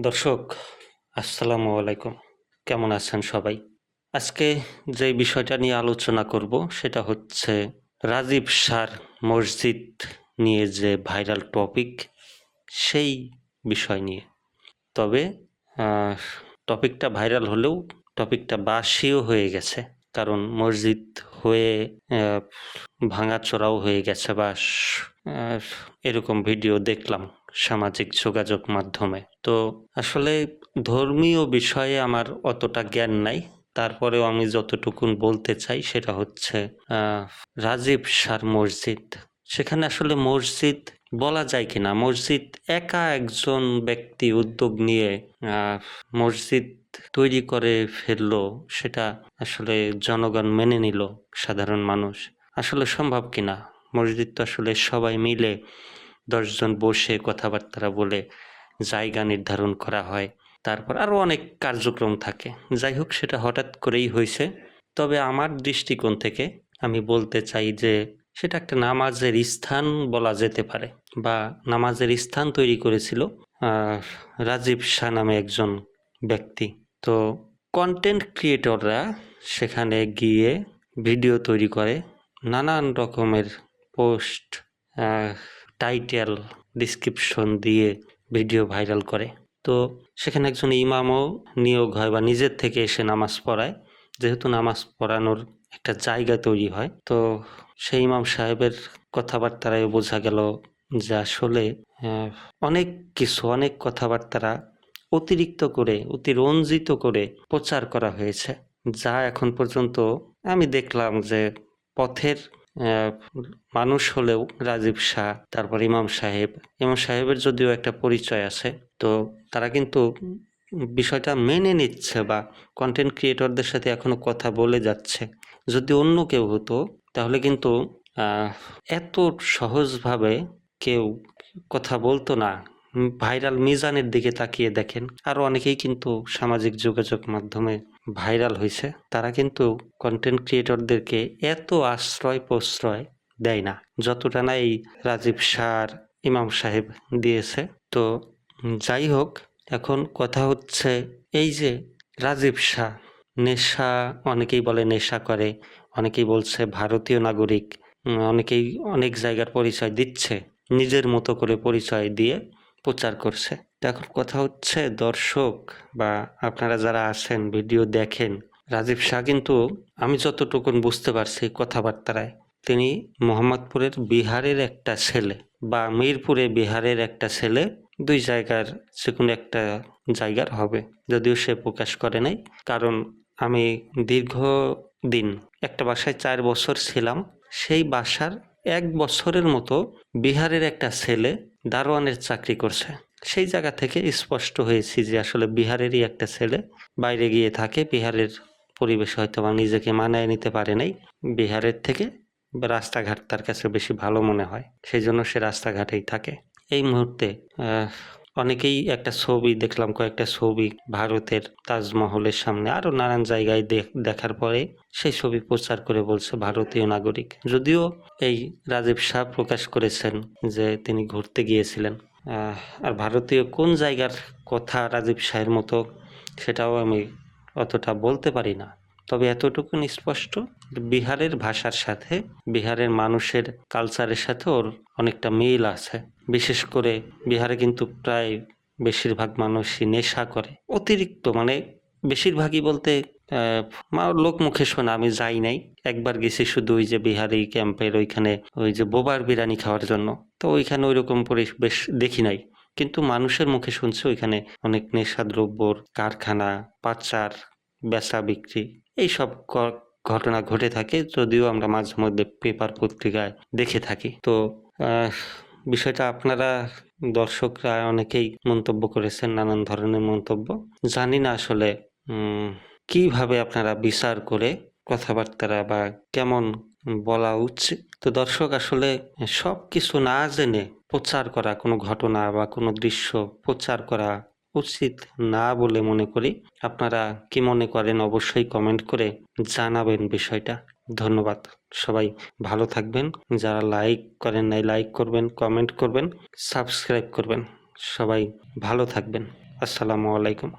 দর্শক, আসসালামু আলাইকুম। কেমন আছেন সবাই? আজকে যে বিষয়টা নিয়ে আলোচনা করব সেটা হচ্ছে রাজীব শাহর মসজিদ নিয়ে যে ভাইরাল টপিক, সেই বিষয় নিয়ে। তবে আহ, টপিকটা ভাইরাল হলেও টপিকটা বাসিও হয়ে গেছে। কারণ মসজিদ হয়ে আহ, ভাঙাচোরাও হয়ে গেছে বা আহ, এরকম ভিডিও দেখলাম সামাজিক যোগাযোগ মাধ্যমে। তো আসলে ধর্মীয় বিষয়ে আমার অতটা জ্ঞান নাই, তারপরেও আমি যতটুকুন বলতে চাই সেটা হচ্ছে আহ, রাজীব শাহর মসজিদ, সেখানে আসলে মসজিদ বলা যায় কিনা, মসজিদ একা একজন ব্যক্তি উদ্যোগ নিয়ে মসজিদ তৈরি করে ফেললো, সেটা আসলে জনগণ মেনে নিল, সাধারণ মানুষ আসলে সম্ভব কিনা? মসজিদ তো আসলে সবাই মিলে 10 জন বসে কথাবার্তা বলে জায়গা নির্ধারণ করা হয়, তারপর আরো অনেক কার্যক্রম থাকে। যাই হোক, সেটা হঠাৎ করেই হয়েছে। তবে আমার দৃষ্টিকোণ থেকে আমি বলতে চাই যে সেটা একটা নামাজের স্থান বলা যেতে পারে, বা নামাজের স্থান তৈরি করেছিল আহ, রাজীব শাহ নামে একজন ব্যক্তি। তো কন্টেন্ট ক্রিয়েটররা সেখানে গিয়ে ভিডিও তৈরি করে, নানান রকমের পোস্ট, টাইটেল, ডিসক্রিপশন দিয়ে ভিডিও ভাইরাল করে। তো সেখানে একজন ইমামও নিয়োগ হয় বা নিজের থেকে এসে নামাজ পড়ায়, যেহেতু নামাজ পড়ানোর একটা জায়গা তৈরি হয়। তো সেই ইমাম সাহেবের কথাবার্তায় বোঝা গেল যে আসলে আহ, অনেক কথাবার্তা অতিরিক্ত করে, অতিরঞ্জিত করে প্রচার করা হয়েছে, যা এখন পর্যন্ত আমি দেখলাম যে পথের আহ, মানুষ হলেও রাজীব শাহ, তারপর ইমাম সাহেবের যদিও একটা পরিচয় আছে, তো তারা কিন্তু বিষয়টা মেনে নিচ্ছে বা কন্টেন্ট ক্রিয়েটরদের সাথে এখনো কথা বলে যাচ্ছে। যদি অন্য কেউ হতো তাহলে কিন্তু আহ, এত সহজভাবে কেউ কথা বলতো না। ভাইরাল মিজানের দিকে তাকিয়ে দেখেন, আরো অনেকেই কিন্তু সামাজিক যোগাযোগ মাধ্যমে ভাইরাল হয়েছে। তারা কিন্তু কন্টেন্ট ক্রিয়েটরদেরকে এত আশ্রয় প্রশ্রয় দেয় না যতটা না এই রাজীব শাহর ইমাম সাহেব দিয়েছে। তো যাই হোক, এখন কথা হচ্ছে এই যে রাজীব শাহ নেশা, অনেকেই বলে নেশা করে, অনেকেই বলছে ভারতীয় নাগরিক, অনেকেই অনেক জায়গার পরিচয় দিচ্ছে, নিজের মতো করে পরিচয় দিয়ে প্রচার করছে। তো এখন কথা হচ্ছে, দর্শক বা আপনারা যারা আছেন ভিডিও দেখেন, রাজীব শাহ কিন্তু আমি যতটুকুন বুঝতে পারছি কথাবার্তায়, তিনি মোহাম্মদপুরের বিহারের একটা ছেলে বা মিরপুরে বিহারের একটা ছেলে, দুই জায়গার যে কোনো একটা জায়গার হবে, যদিও সে প্রকাশ করে নাই। কারণ আমি দীর্ঘদিন একটা বাসায় 4 বছর ছিলাম, সেই বাসার 1 বছরের মতো বিহারের একটা ছেলে দারোয়ানের চাকরি করছে। সেই জায়গা থেকে স্পষ্ট হয়েছি যে আসলে বিহারেরই একটা ছেলে বাইরে গিয়ে থাকে, বিহারের পরিবেশ হয়তো বা নিজেকে মানায় নিতে পারে নাই, বিহারের থেকে রাস্তাঘাট তার কাছে বেশি ভালো মনে হয়, সেই জন্য সে রাস্তাঘাটেই থাকে। এই মুহূর্তে আহ, অনেকেই একটা ছবি দেখলাম, কয়েকটা ছবি ভারতের তাজমহলের সামনে আরো নানান জায়গায় দেখার পরে সেই ছবি প্রচার করে বলছে ভারতীয় নাগরিক। যদিও এই রাজীব শাহ প্রকাশ করেছেন যে তিনি ঘুরতে গিয়েছিলেন, আর ভারতীয় কোন জায়গার কথা রাজীব শাহের মতো সেটাও আমি অতটা বলতে পারি না। তবে এতটুকুন স্পষ্ট, বিহারের ভাষার সাথে, বিহারের মানুষের কালচারের সাথে ওর অনেকটা মিল আছে। বিশেষ করে বিহারে কিন্তু প্রায় বেশিরভাগ মানুষই নেশা করে অতিরিক্ত, মানে বেশিরভাগই বলতে লোক মুখে শোনা, আমি যাই নাই, একবার গেছি শুধু ওই যে বিহারি ক্যাম্পের ওইখানে, ওই যে বোবার বিরিয়ানি খাওয়ার জন্য। তো ওইখানে ওইরকম পরিবেশ দেখি নাই, কিন্তু মানুষের মুখে শুনছি ওইখানে অনেক নেশাদ্রব্যর কারখানা, পাচার, বেচা বিক্রি, এইসব ঘটনা ঘটে থাকে, যদিও আমরা মাঝে মধ্যে পেপার পত্রিকায় দেখে থাকি। তো আহ, বিষয়টা আপনারা দর্শকরা অনেকেই মন্তব্য করেছেন, নানান ধরনের মন্তব্য। জানি না আসলে কিভাবে আপনারা বিচার করে কথাবার্তা বা কেমন বলা উচিত। তো দর্শক, আসলে সব কিছু না জেনে প্রচার করা কোনো ঘটনা বা কোনো দৃশ্য প্রচার করা উচিত না বলে মনে করি। আপনারা কি মনে করেন অবশ্যই কমেন্ট করে জানাবেন বিষয়টা। ধন্যবাদ। সবাই ভালো থাকবেন। যারা লাইক করেন নাই লাইক করবেন, কমেন্ট করবেন, সাবস্ক্রাইব করবেন। সবাই ভালো থাকবেন। আসসালামু আলাইকুম।